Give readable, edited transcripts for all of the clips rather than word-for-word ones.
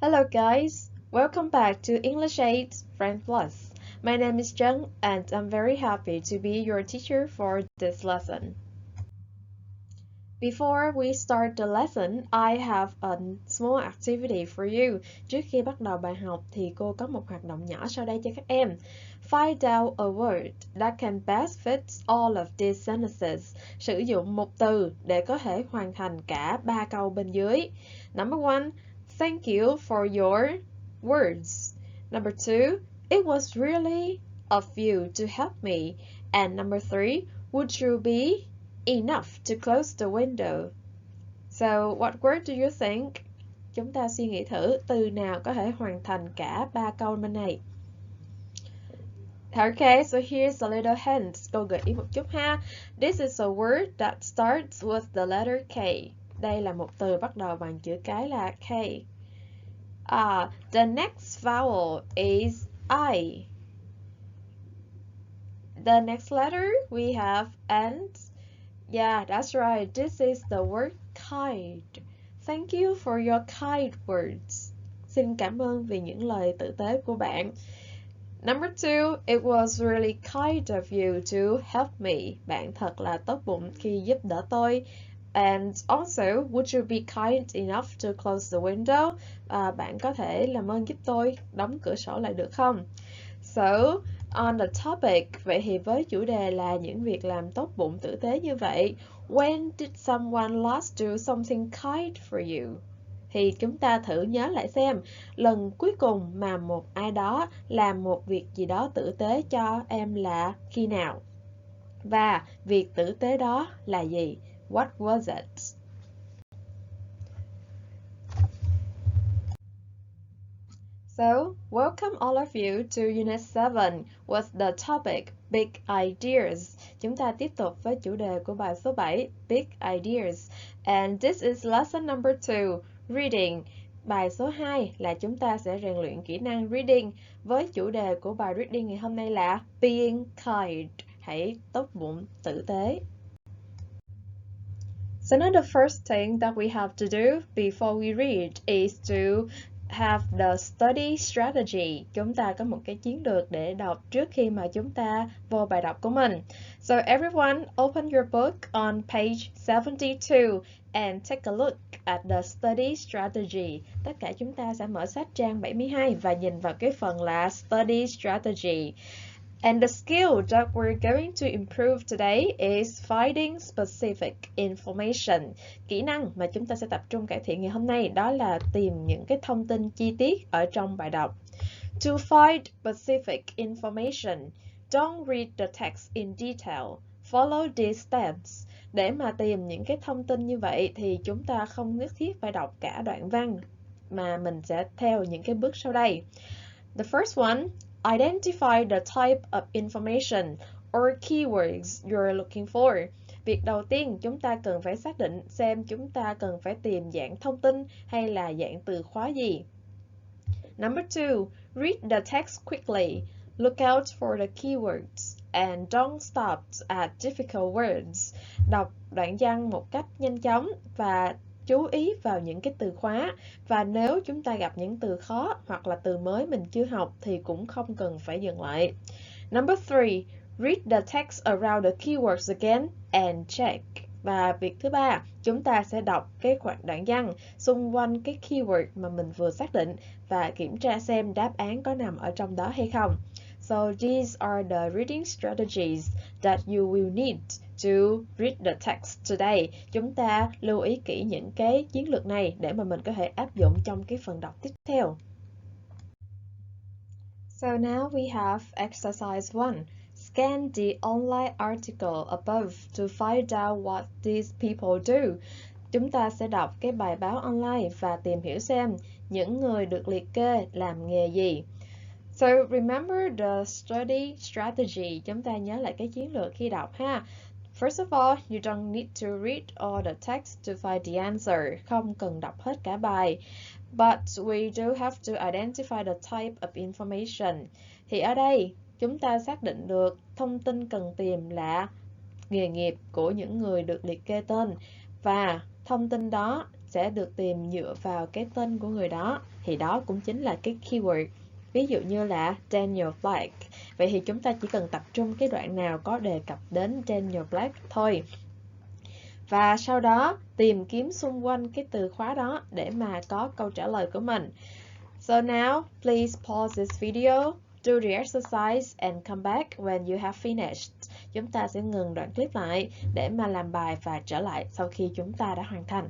Hello guys, welcome back to English 8 French Plus. My name is Jung and I'm very happy to be your teacher for this lesson. Before we start the lesson, I have a small activity for you. Trước khi bắt đầu bài học thì cô có một hoạt động nhỏ sau đây cho các em. Find out a word that can best fit all of these sentences. Sử dụng một từ để có thể hoàn thành cả 3 câu bên dưới. Number 1. Thank you for your words. Number 2. It was really of you to help me. And number 3. Would you be enough to close the window? So, what word do you think? Chúng ta suy nghĩ thử từ nào có thể hoàn thành cả 3 câu bên này. Okay, so here's a little hint. Cô gợi ý một chút ha. This is a word that starts with the letter K. Đây là một từ bắt đầu bằng chữ cái là K. The next vowel is I. The next letter we have and. Yeah, that's right. This is the word kind. Thank you for your kind words. Xin cảm ơn vì những lời tử tế của bạn. Number 2, it was really kind of you to help me. Bạn thật là tốt bụng khi giúp đỡ tôi. And also, would you be kind enough to close the window? Bạn có thể làm ơn giúp tôi đóng cửa sổ lại được không? So, on the topic, vậy thì với chủ đề là những việc làm tốt bụng tử tế như vậy, when did someone last do something kind for you? Thì chúng ta thử nhớ lại xem, lần cuối cùng mà một ai đó làm một việc gì đó tử tế cho em là khi nào? Và việc tử tế đó là gì? What was it? So, welcome all of you to Unit 7 with the topic Big Ideas. Chúng ta tiếp tục với chủ đề của bài số 7, Big Ideas. And this is lesson number 2, Reading. Bài số 2 là chúng ta sẽ rèn luyện kỹ năng reading với chủ đề của bài reading ngày hôm nay là Being Kind. Hãy tốt bụng, tử tế. So now the first thing that we have to do before we read is to have the study strategy. Chúng ta có một cái chiến lược để đọc trước khi mà chúng ta vô bài đọc của mình. So everyone open your book on page 72 and take a look at the study strategy. Tất cả chúng ta sẽ mở sách trang 72 và nhìn vào cái phần là study strategy. And the skill that we're going to improve today is finding specific information. Kỹ năng mà chúng ta sẽ tập trung cải thiện ngày hôm nay đó là tìm những cái thông tin chi tiết ở trong bài đọc. To find specific information, don't read the text in detail. Follow these steps. Để mà tìm những cái thông tin như vậy thì chúng ta không nhất thiết phải đọc cả đoạn văn mà mình sẽ theo những cái bước sau đây. The first one, identify the type of information or keywords you're looking for. Việc đầu tiên chúng ta cần phải xác định xem chúng ta cần phải tìm dạng thông tin hay là dạng từ khóa gì. Number 2, read the text quickly. Look out for the keywords and don't stop at difficult words. Đọc đoạn văn một cách nhanh chóng và chú ý vào những cái từ khóa, và nếu chúng ta gặp những từ khó hoặc là từ mới mình chưa học thì cũng không cần phải dừng lại. Number 3, read the text around the keywords again and check. Và việc thứ ba, chúng ta sẽ đọc cái đoạn văn xung quanh cái keyword mà mình vừa xác định và kiểm tra xem đáp án có nằm ở trong đó hay không. So these are the reading strategies that you will need to read the text today. Chúng ta lưu ý kỹ những cái chiến lược này để mà mình có thể áp dụng trong cái phần đọc tiếp theo. So now we have exercise 1. Scan the online article above to find out what these people do. Chúng ta sẽ đọc cái bài báo online và tìm hiểu xem những người được liệt kê làm nghề gì. So remember the study strategy. Chúng ta nhớ lại cái chiến lược khi đọc ha. First of all, you don't need to read all the text to find the answer. Không cần đọc hết cả bài. But we do have to identify the type of information. Thì ở đây, chúng ta xác định được thông tin cần tìm là nghề nghiệp của những người được liệt kê tên. Và thông tin đó sẽ được tìm dựa vào cái tên của người đó, thì đó cũng chính là cái keyword. Ví dụ như là Daniel Black. Vậy thì chúng ta chỉ cần tập trung cái đoạn nào có đề cập đến Daniel Black thôi. Và sau đó tìm kiếm xung quanh cái từ khóa đó để mà có câu trả lời của mình. So now, please pause this video, do the exercise and come back when you have finished. Chúng ta sẽ ngừng đoạn clip lại để mà làm bài và trở lại sau khi chúng ta đã hoàn thành.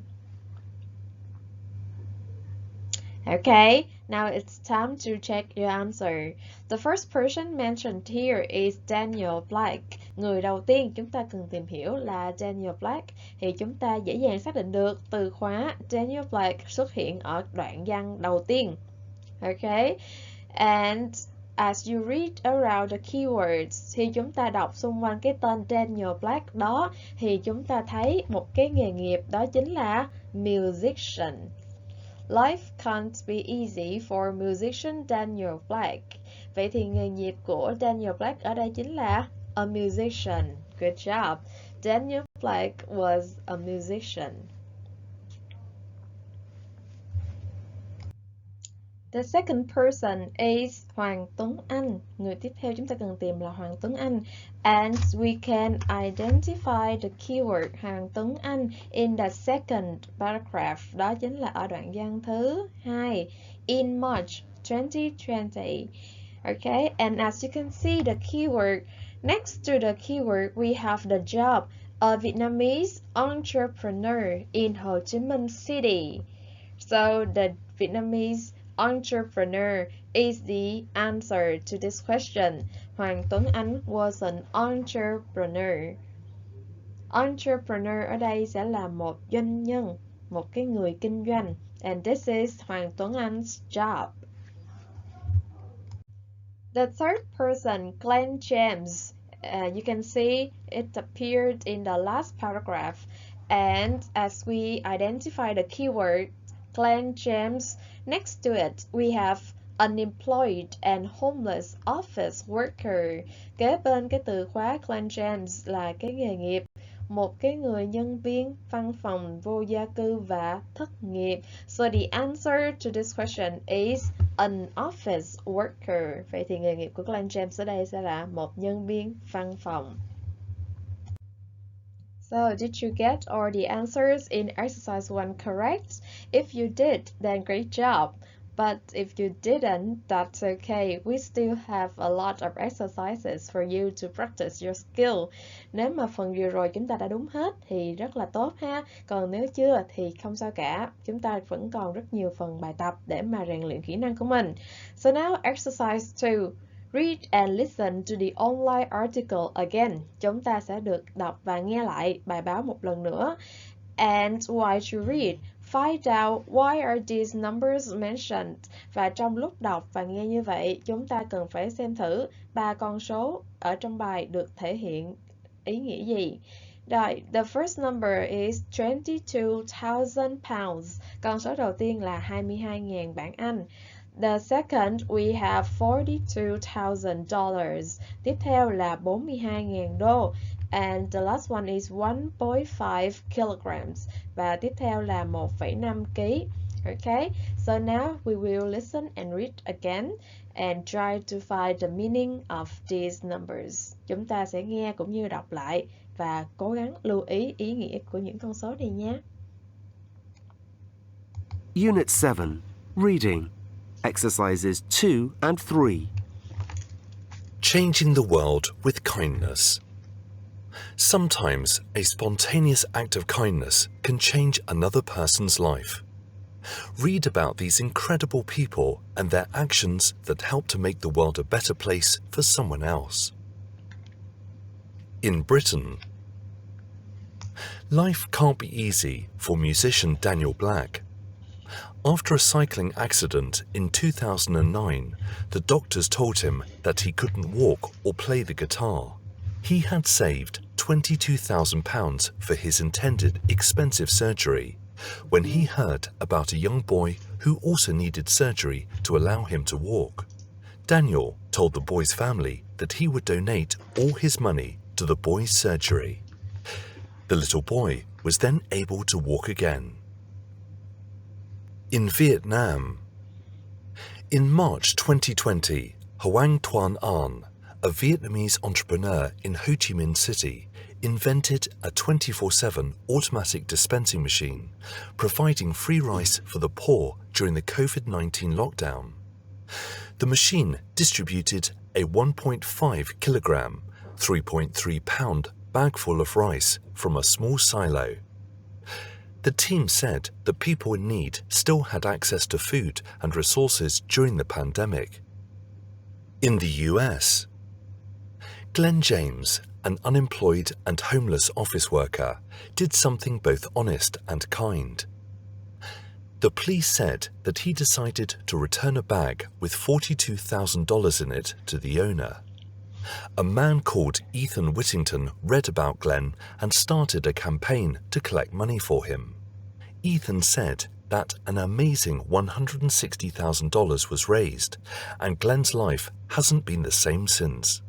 Okay, now it's time to check your answer. The first person mentioned here is Daniel Black. Người đầu tiên chúng ta cần tìm hiểu là Daniel Black. Thì chúng ta dễ dàng xác định được từ khóa Daniel Black xuất hiện ở đoạn văn đầu tiên. Okay, and as you read around the keywords, thì chúng ta đọc xung quanh cái tên Daniel Black đó, thì chúng ta thấy một cái nghề nghiệp đó chính là musician. Life can't be easy for musician Daniel Black. Vậy thì nghề nghiệp của Daniel Black ở đây chính là a musician. Good job. Daniel Black was a musician. The second person is Hoàng Tuấn Anh. Người tiếp theo chúng ta cần tìm là Hoàng Tuấn Anh. And we can identify the keyword Hoàng Tuấn Anh in the second paragraph. Đó chính là ở đoạn văn thứ 2. In March 2020. Okay, and as you can see the keyword, next to the keyword we have the job, a Vietnamese entrepreneur in Hồ Chí Minh City. So the Vietnamese entrepreneur is the answer to this question. Hoàng Tuấn Anh was an entrepreneur. Entrepreneur ở đây sẽ là một doanh nhân, một cái người kinh doanh. And this is Hoàng Tuấn Anh's job. The third person, Glenn James. You can see it appeared in the last paragraph. And as we identify the keyword Glenn James, next to it we have unemployed and homeless office worker. Kế bên cái từ khóa Glenn James là cái nghề nghiệp, một cái người nhân viên văn phòng vô gia cư và thất nghiệp. So the answer to this question is an office worker. Vậy thì nghề nghiệp của Glenn James ở đây sẽ là một nhân viên văn phòng. So, did you get all the answers in exercise 1 correct? If you did, then great job. But if you didn't, that's okay. We still have a lot of exercises for you to practice your skill. Nếu mà phần vừa rồi chúng ta đã đúng hết thì rất là tốt ha. Còn nếu chưa thì không sao cả. Chúng ta vẫn còn rất nhiều phần bài tập để mà rèn luyện kỹ năng của mình. So now exercise 2. Read and listen to the online article again. Chúng ta sẽ được đọc và nghe lại bài báo một lần nữa. And while you read, find out why are these numbers mentioned. Và trong lúc đọc và nghe như vậy, chúng ta cần phải xem thử 3 con số ở trong bài được thể hiện ý nghĩa gì. Rồi, the first number is 22,000 pounds. Con số đầu tiên là 22.000 bảng Anh. The second, we have $42,000. Tiếp theo là 42.000 đô. And the last one is 1.5 kilograms. Và tiếp theo là 1,5 kg. Okay, so now we will listen and read again and try to find the meaning of these numbers. Chúng ta sẽ nghe cũng như đọc lại và cố gắng lưu ý ý nghĩa của những con số này nhé. Unit 7. Reading. Exercises 2 and 3. Changing the world with kindness. Sometimes a spontaneous act of kindness can change another person's life. Read about these incredible people and their actions that help to make the world a better place for someone else. In Britain, life can't be easy for musician Daniel Black. After a cycling accident in 2009, the doctors told him that he couldn't walk or play the guitar. He had saved £22,000 for his intended expensive surgery when he heard about a young boy who also needed surgery to allow him to walk. Daniel told the boy's family that he would donate all his money to the boy's surgery. The little boy was then able to walk again. In Vietnam. In March 2020, Hoang Tuan An, a Vietnamese entrepreneur in Ho Chi Minh City, invented a 24/7 automatic dispensing machine, providing free rice for the poor during the COVID-19 lockdown. The machine distributed a 1.5 kilogram, 3.3 pound bagful of rice from a small silo. The team said that people in need still had access to food and resources during the pandemic. In the US, Glenn James, an unemployed and homeless office worker, did something both honest and kind. The police said that he decided to return a bag with $42,000 in it to the owner. A man called Ethan Whittington read about Glenn and started a campaign to collect money for him. Ethan said that an amazing $160,000 was raised, and Glenn's life hasn't been the same since.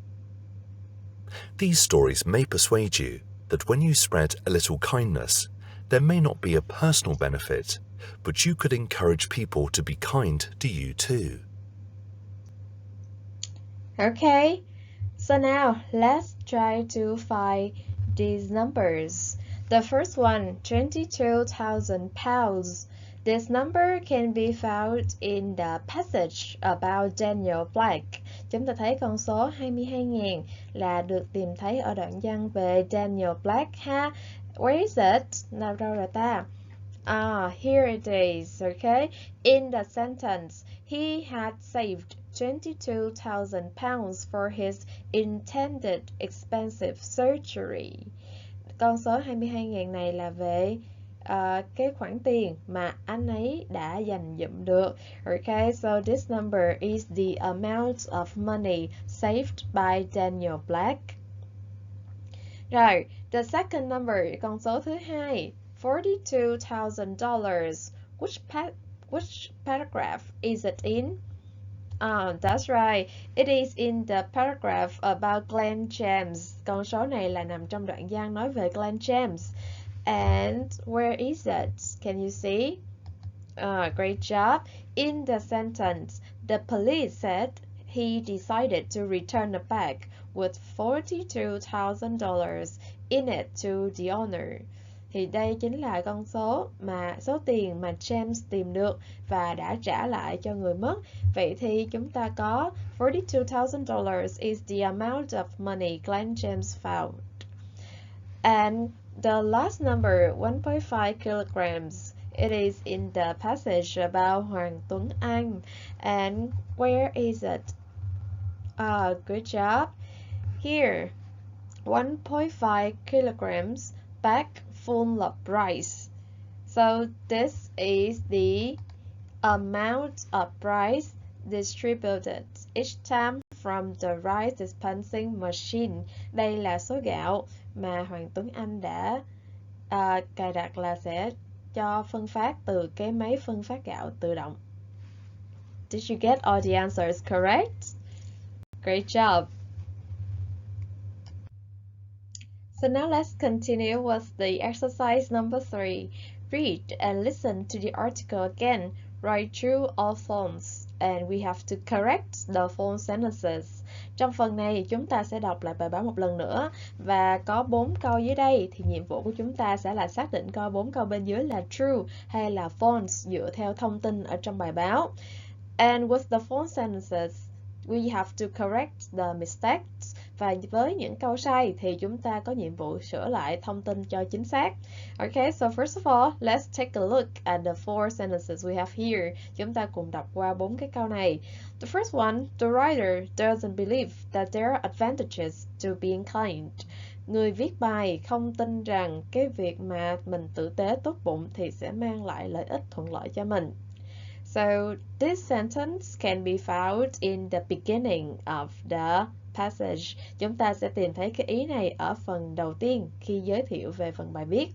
These stories may persuade you that when you spread a little kindness, there may not be a personal benefit, but you could encourage people to be kind to you too. Okay, so now let's try to find these numbers. The first one, 22,000 pounds. This number can be found in the passage about Daniel Black. Chúng ta thấy con số 22.000 là được tìm thấy ở đoạn văn về Daniel Black ha. Where is it? Nào đâu rồi ta? Here it is, okay? In the sentence, he had saved 22,000 pounds for his intended expensive surgery. Con số 22.000 này là về cái khoản tiền mà anh ấy đã dành dụm được. Okay, so this number is the amount of money saved by Daniel Black. Rồi, the second number, con số thứ hai, $42,000. Which paragraph is it in? That's right. It is in the paragraph about Glenn James. Con số này là nằm trong đoạn văn nói về Glenn James. And where is it? Can you see? Great job. In the sentence, the police said he decided to return a bag with $42,000 in it to the owner. Thì đây chính là con số tiền mà James tìm được và đã trả lại cho người mất. Vậy thì chúng ta có $42,000 is the amount of money Glenn James found. And the last number, 1.5 kilograms. It is in the passage about Hoàng Tuấn Anh. And where is it? Good job. Here, 1.5 kilograms bag full of rice. So this is the amount of rice distributed each time from the rice dispensing machine. Đây là số gạo mà Hoàng Tuấn Anh đã cài đặt là sẽ cho phân phát từ cái máy phân phát gạo tự động. Did you get all the answers correct? Great job. So now let's continue with the exercise number 3. Read and listen to the article again. Write through all forms. And we have to correct the form sentences. Trong phần này chúng ta sẽ đọc lại bài báo một lần nữa. Và có 4 câu dưới đây thì nhiệm vụ của chúng ta sẽ là xác định coi 4 câu bên dưới là true hay là false dựa theo thông tin ở trong bài báo. And with the false sentences, we have to correct the mistakes. Và với những câu sai thì chúng ta có nhiệm vụ sửa lại thông tin cho chính xác. Okay, so first of all, let's take a look at the 4 sentences we have here. Chúng ta cùng đọc qua 4 cái câu này. The first one, the writer doesn't believe that there are advantages to being kind. Người viết bài không tin rằng cái việc mà mình tử tế tốt bụng thì sẽ mang lại lợi ích thuận lợi cho mình. So this sentence can be found in the beginning of the passage. Chúng ta sẽ tìm thấy cái ý này ở phần đầu tiên khi giới thiệu về phần bài viết.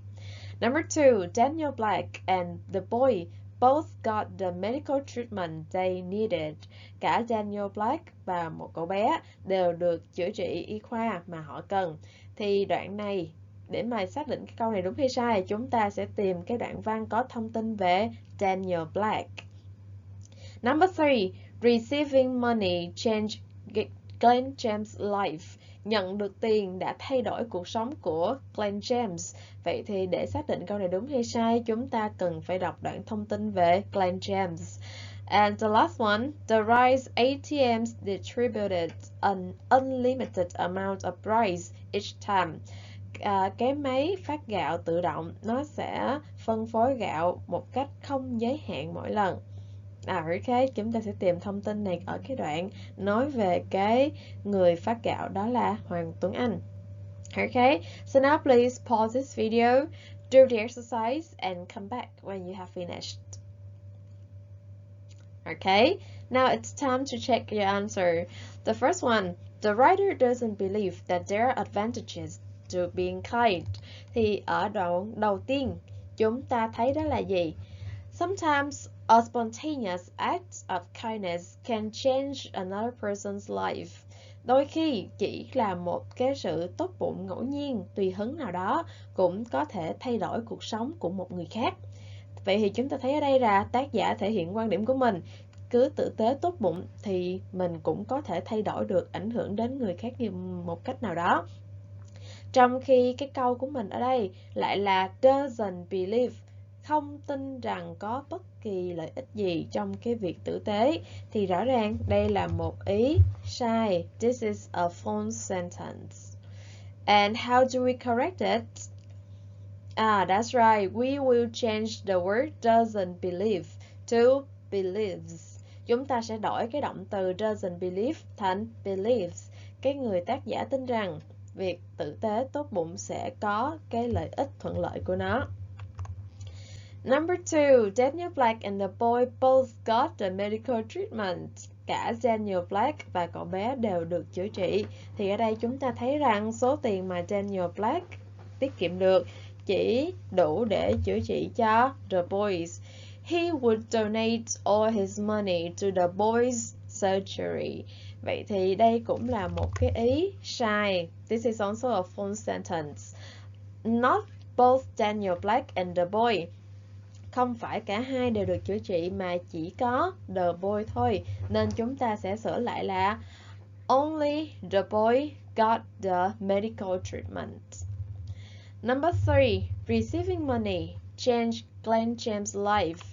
Number 2, Daniel Black and the boy both got the medical treatment they needed. Cả Daniel Black và một cậu bé đều được chữa trị y khoa mà họ cần. Thì đoạn này, để mà xác định cái câu này đúng hay sai, chúng ta sẽ tìm cái đoạn văn có thông tin về Daniel Black. Number 3. Receiving money changed Glenn James' life. Nhận được tiền đã thay đổi cuộc sống của Glenn James. Vậy thì để xác định câu này đúng hay sai, chúng ta cần phải đọc đoạn thông tin về Glenn James. And the last one, the rise ATMs distributed an unlimited amount of rice each time. Cái máy phát gạo tự động nó sẽ phân phối gạo một cách không giới hạn mỗi lần. Ok, chúng ta sẽ tìm thông tin này ở cái đoạn nói về cái người phát gạo, đó là Hoàng Tuấn Anh. Okay, so now please pause this video, do the exercise and come back when you have finished. Okay, now it's time to check your answer. The first one, the writer doesn't believe that there are advantages to being kind. Thì ở đoạn đầu tiên chúng ta thấy đó là gì? Sometimes a spontaneous act of kindness can change another person's life. Đôi khi chỉ là một cái sự tốt bụng ngẫu nhiên, tùy hứng nào đó cũng có thể thay đổi cuộc sống của một người khác. Vậy thì chúng ta thấy ở đây là tác giả thể hiện quan điểm của mình. Cứ tử tế tốt bụng thì mình cũng có thể thay đổi được, ảnh hưởng đến người khác như một cách nào đó. Trong khi cái câu của mình ở đây lại là doesn't believe, không tin rằng có bất kỳ lợi ích gì trong cái việc tử tế, thì rõ ràng đây là một ý sai. This is a false sentence. And how do we correct it? That's right. We will change the word doesn't believe to believes. Chúng ta sẽ đổi cái động từ doesn't believe thành believes. Cái người tác giả tin rằng việc tử tế tốt bụng sẽ có cái lợi ích thuận lợi của nó. Number 2, Daniel Black and the boy both got the medical treatment. Cả Daniel Black và cậu bé đều được chữa trị. Thì ở đây chúng ta thấy rằng số tiền mà Daniel Black tiết kiệm được chỉ đủ để chữa trị cho the boys. He would donate all his money to the boys' surgery. Vậy thì đây cũng là một cái ý sai. This is also a false sentence. Not both Daniel Black and the boy. Không phải cả hai đều được chữa trị mà chỉ có the boy thôi. Nên chúng ta sẽ sửa lại là only the boy got the medical treatment. Number 3, receiving money changed Glenn James' life.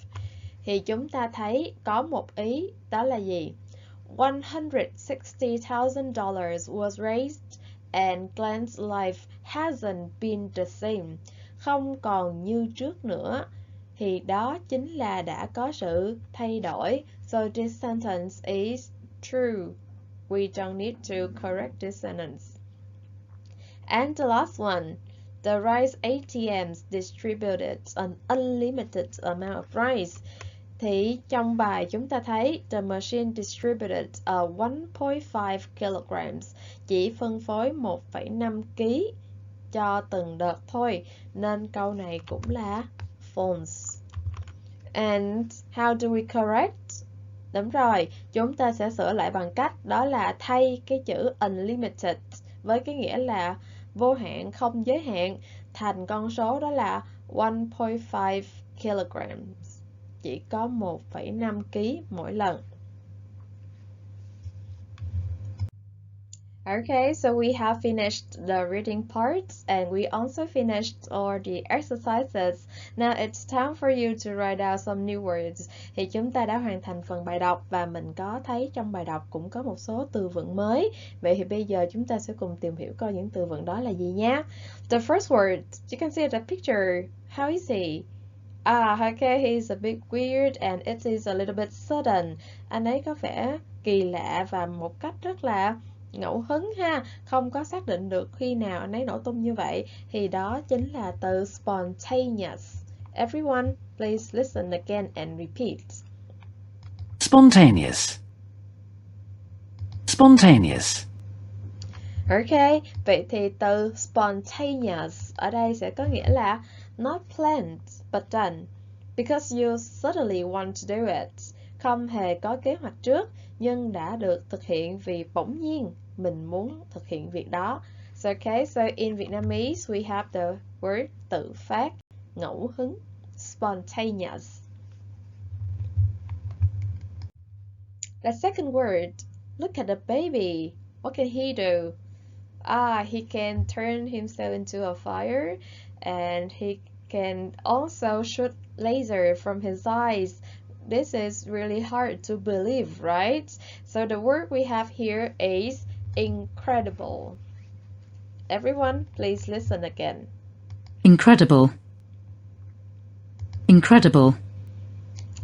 Thì chúng ta thấy có một ý, đó là gì? $160,000 was raised and Glenn's life hasn't been the same. Không còn như trước nữa. Thì đó chính là đã có sự thay đổi. So this sentence is true. We don't need to correct this sentence. And the last one, the rice ATMs distributed an unlimited amount of rice. Thì trong bài chúng ta thấy the machine distributed 1.5 kilograms, chỉ phân phối 1,5 kg cho từng đợt thôi, nên câu này cũng là false. And how do we correct? Đúng rồi, chúng ta sẽ sửa lại bằng cách đó là thay cái chữ unlimited với cái nghĩa là vô hạn, không giới hạn, thành con số đó là 1.5 kilograms, chỉ có 1,5 kg mỗi lần. Okay, so we have finished the reading part and we also finished all the exercises. Now it's time for you to write down some new words. Thì chúng ta đã hoàn thành phần bài đọc và mình có thấy trong bài đọc cũng có một số từ vựng mới. Vậy thì bây giờ chúng ta sẽ cùng tìm hiểu coi những từ vựng đó là gì nhé. The first word, you can see the picture. How is he? Okay, he's a bit weird and it is a little bit sudden. Anh ấy có vẻ kỳ lạ và một cách rất là ngẫu hứng ha, không có xác định được khi nào anh ấy nổ tung như vậy, thì đó chính là từ spontaneous. Everyone, please listen again and repeat. Spontaneous. Spontaneous. Ok, vậy thì từ spontaneous ở đây sẽ có nghĩa là not planned but done because you suddenly want to do it. Không hề có kế hoạch trước nhưng đã được thực hiện vì bỗng nhiên mình muốn thực hiện việc đó. So, okay, so in Vietnamese we have the word tự phát, ngẫu hứng, spontaneous. The second word, look at the baby. What can he do? He can turn himself into a fire, and he can also shoot laser from his eyes. This is really hard to believe, right? So the word we have here is incredible. Everyone, please listen again. Incredible. Incredible.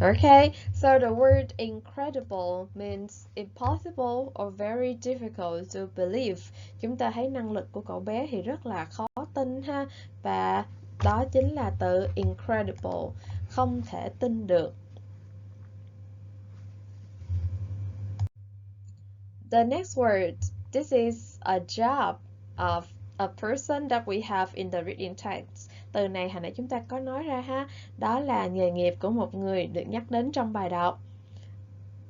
Okay, so the word incredible means impossible or very difficult to believe. Chúng ta thấy năng lực của cậu bé thì rất là khó tin ha. Và đó chính là từ incredible, không thể tin được. The next word, this is a job of a person that we have in the reading text. Từ này hồi nãy chúng ta có nói ra ha, đó là nghề nghiệp của một người được nhắc đến trong bài đọc.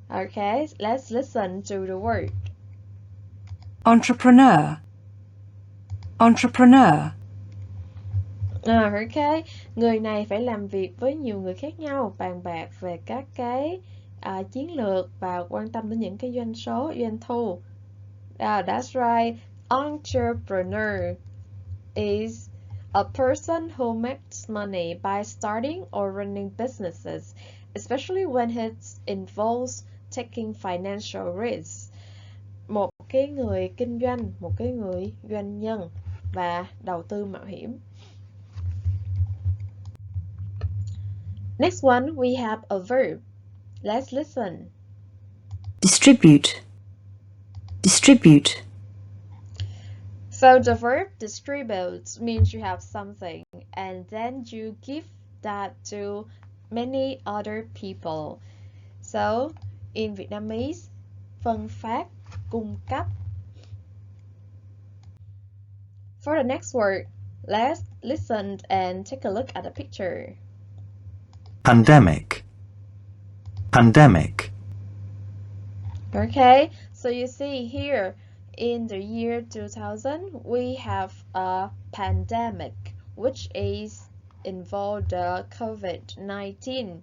Okay, let's listen to the word. Entrepreneur. Entrepreneur. Okay, người này phải làm việc với nhiều người khác nhau, bàn bạc về các cái chiến lược và quan tâm đến những cái doanh số, doanh thu. That's right. Entrepreneur is a person who makes money by starting or running businesses, especially when it involves taking financial risks. Một cái người kinh doanh, một cái người doanh nhân và đầu tư mạo hiểm. Next one, we have a verb. Let's listen. Distribute. Distribute. So the verb distribute means you have something and then you give that to many other people. So in Vietnamese, phân phát, cung cấp. For the next word, let's listen and take a look at the picture. Pandemic. Pandemic. Okay, so you see here, in the year 2000, we have a pandemic, which is involved the COVID-19.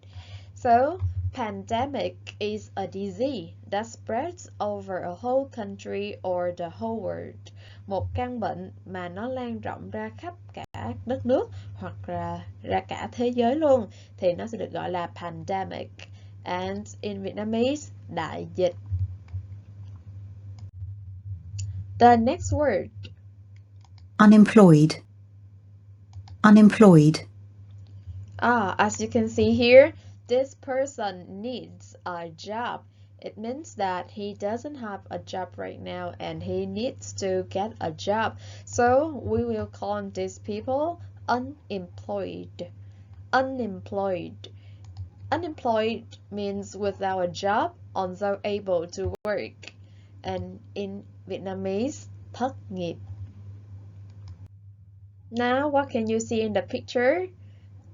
So, pandemic is a disease that spreads over a whole country or the whole world. Một căn bệnh mà nó lan rộng ra khắp cả đất nước hoặc là ra cả thế giới luôn, thì nó sẽ được gọi là pandemic. And in Vietnamese, đại dịch. The next word. Unemployed. Unemployed. As you can see here, this person needs a job. It means that he doesn't have a job right now and he needs to get a job. So we will call these people unemployed. Unemployed. Unemployed means without a job, unable to work. And in Vietnamese, thất nghiệp. Now, what can you see in the picture?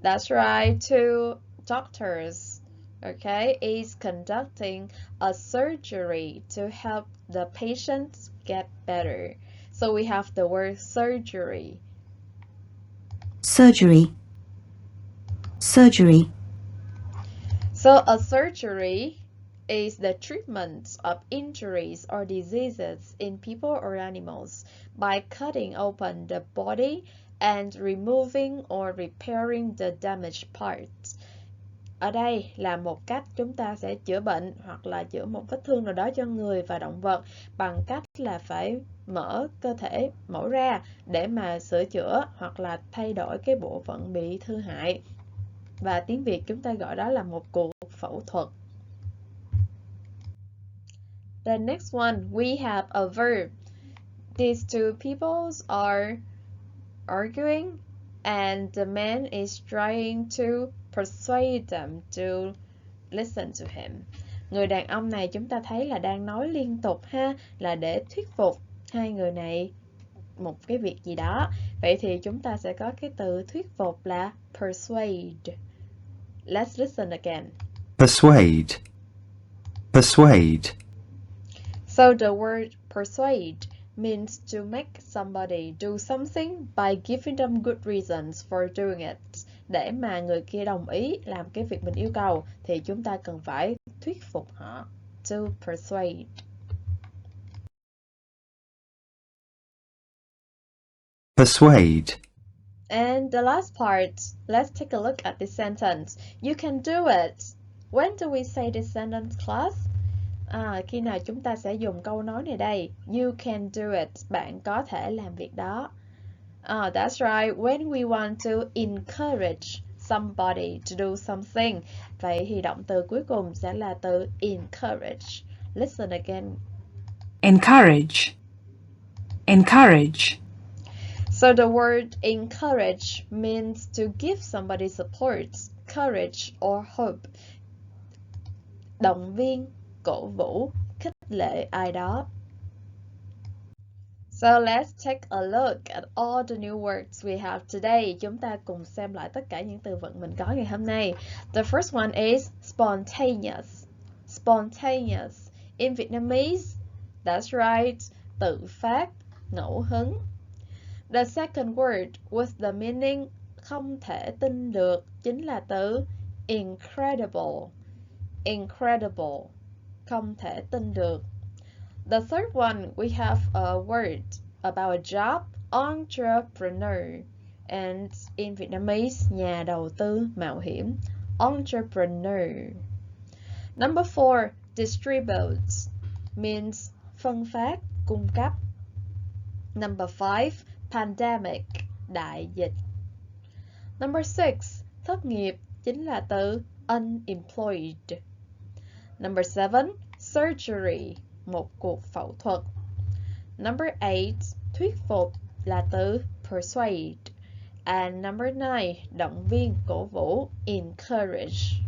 That's right, two doctors, okay, is conducting a surgery to help the patients get better. So we have the word surgery. Surgery. Surgery. So a surgery is the treatment of injuries or diseases in people or animals by cutting open the body and removing or repairing the damaged parts. Ở đây là một cách chúng ta sẽ chữa bệnh hoặc là chữa một vết thương nào đó cho người và động vật bằng cách là phải mở cơ thể mổ ra để mà sửa chữa hoặc là thay đổi cái bộ phận bị hư hại. Và tiếng Việt chúng ta gọi đó là một cuộc phẫu thuật. The next one, we have a verb. These two peoples are arguing and the man is trying to persuade them to listen to him. Người đàn ông này chúng ta thấy là đang nói liên tục ha, là để thuyết phục hai người này một cái việc gì đó. Vậy thì chúng ta sẽ có cái từ thuyết phục là persuade. Let's listen again. Persuade. Persuade. So the word persuade means to make somebody do something by giving them good reasons for doing it. Để mà người kia đồng ý làm cái việc mình yêu cầu thì chúng ta cần phải thuyết phục họ. to persuade. Persuade. And the last part, let's take a look at this sentence. You can do it. When do we say this sentence, class? Khi nào chúng ta sẽ dùng câu nói này đây? You can do it. Bạn có thể làm việc đó. That's right. When we want to encourage somebody to do something. Vậy thì động từ cuối cùng sẽ là từ encourage. Listen again. Encourage. Encourage. So the word encourage means to give somebody support, courage or hope. Động viên, cổ vũ, khích lệ ai đó. So let's take a look at all the new words we have today. Chúng ta cùng xem lại tất cả những từ vựng mình có ngày hôm nay. The first one is spontaneous. Spontaneous. In Vietnamese, that's right, tự phát, ngẫu hứng. The second word with the meaning không thể tin được chính là từ incredible. Incredible. Không thể tin được. The third one, we have a word about a job, entrepreneur. And in Vietnamese, nhà đầu tư mạo hiểm. Entrepreneur. Number 4, distribute means phân phát, cung cấp. Number 5, pandemic, đại dịch. Number 6, thất nghiệp chính là từ unemployed. Number 7, surgery, một cuộc phẫu thuật. Number 8, thuyết phục là từ persuade. And number 9, động viên, cổ vũ, encourage.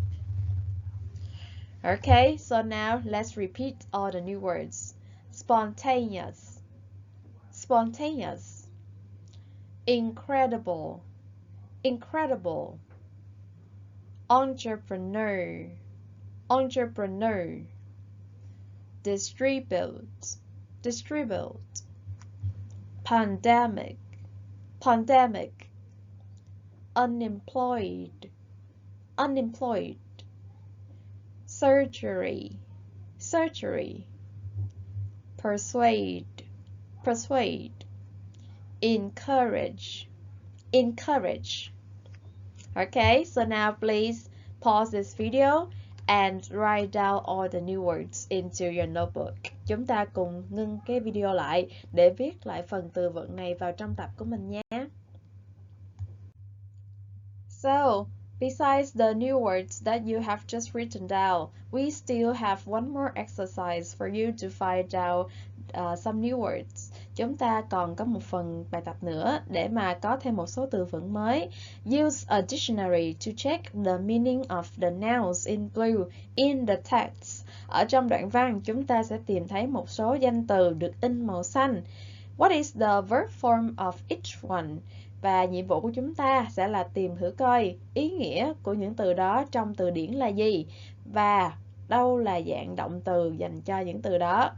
Okay, so now let's repeat all the new words. Spontaneous. Spontaneous. Incredible. Incredible. Entrepreneur. Entrepreneur. Distribute. Distribute. Pandemic. Pandemic. Unemployed. Unemployed. Surgery. Surgery. Persuade. Persuade. Encourage. Encourage. Okay, so now please pause this video and write down all the new words into your notebook. Chúng ta cùng ngưng cái video lại để viết lại phần từ vựng này vào trong tập của mình nhé. So, besides the new words that you have just written down, we still have one more exercise for you to find out some new words. Chúng ta còn có một phần bài tập nữa để mà có thêm một số từ vựng mới. Use a dictionary to check the meaning of the nouns in blue in the text. Ở trong đoạn văn, chúng ta sẽ tìm thấy một số danh từ được in màu xanh. What is the verb form of each one? Và nhiệm vụ của chúng ta sẽ là tìm thử coi ý nghĩa của những từ đó trong từ điển là gì và đâu là dạng động từ dành cho những từ đó.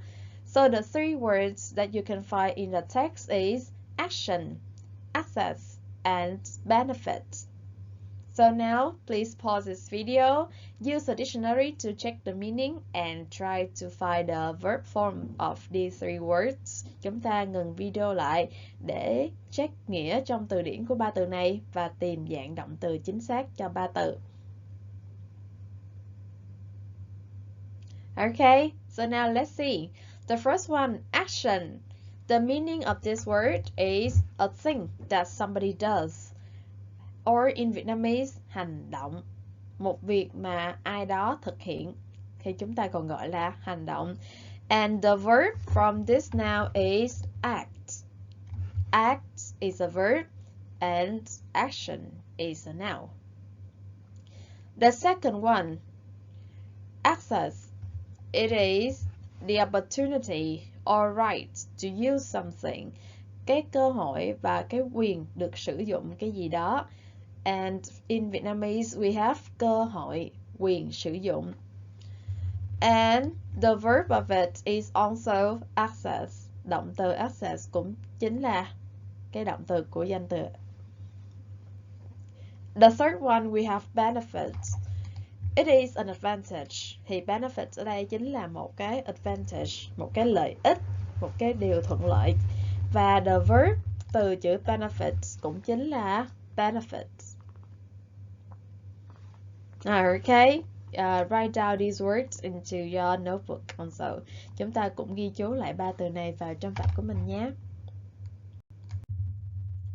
So the three words that you can find in the text is action, access, and benefit. So now, please pause this video, use a dictionary to check the meaning and try to find the verb form of these three words. Chúng ta ngừng video lại để check nghĩa trong từ điển của ba từ này và tìm dạng động từ chính xác cho ba từ. Okay, so now let's see. The first one, action. The meaning of this word is a thing that somebody does. Or in Vietnamese, hành động. Một việc mà ai đó thực hiện thì chúng ta còn gọi là hành động. And the verb from this noun is act. Act is a verb and action is a noun. The second one, access. It is the opportunity or right to use something. Cái cơ hội và cái quyền được sử dụng cái gì đó. And in Vietnamese we have cơ hội, quyền sử dụng. And the verb of it is also access. Động từ access cũng chính là cái động từ của danh từ. The third one we have benefits. It is an advantage. Thì benefits ở đây chính là một cái advantage, một cái lợi ích, một cái điều thuận lợi. Và the verb từ chữ benefits cũng chính là benefits. Okay. Write down these words into your notebook also. Chúng ta cũng ghi chú lại 3 từ này vào trong tập của mình nhé.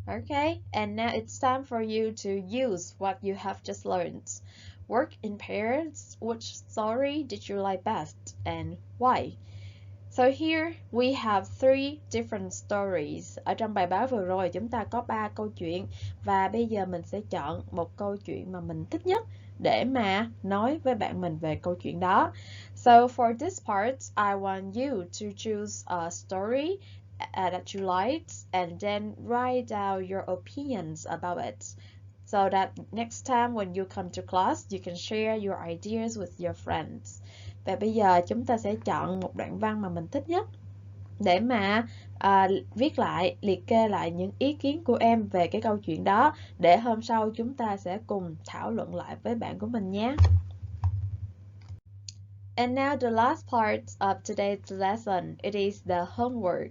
Okay, and now it's time for you to use what you have just learned. Work in pairs. Which story did you like best and why? So here we have 3 different stories. Ở trong bài báo vừa rồi chúng ta có 3 câu chuyện và bây giờ mình sẽ chọn một câu chuyện mà mình thích nhất để mà nói với bạn mình về câu chuyện đó. So for this part, I want you to choose a story that you liked and then write down your opinions about it. So that next time when you come to class, you can share your ideas with your friends. Và bây giờ chúng ta sẽ chọn một đoạn văn mà mình thích nhất để mà viết lại, liệt kê lại những ý kiến của em về cái câu chuyện đó để hôm sau chúng ta sẽ cùng thảo luận lại với bạn của mình nhé. And now the last part of today's lesson, it is the homework.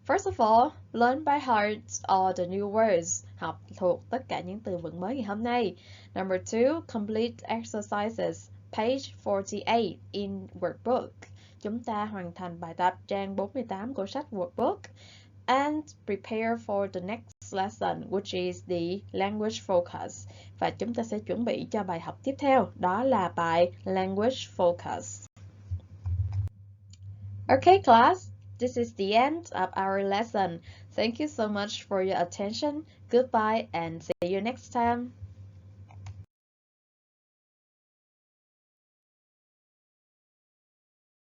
First of all, learn by heart all the new words. Học thuộc tất cả những từ vựng mới ngày hôm nay. Number 2, complete exercises, page 48 in workbook. Chúng ta hoàn thành bài tập trang 48 của sách workbook. And prepare for the next lesson, which is the language focus. Và chúng ta sẽ chuẩn bị cho bài học tiếp theo, đó là bài language focus. Okay, class. This is the end of our lesson. Thank you so much for your attention. Goodbye and see you next time.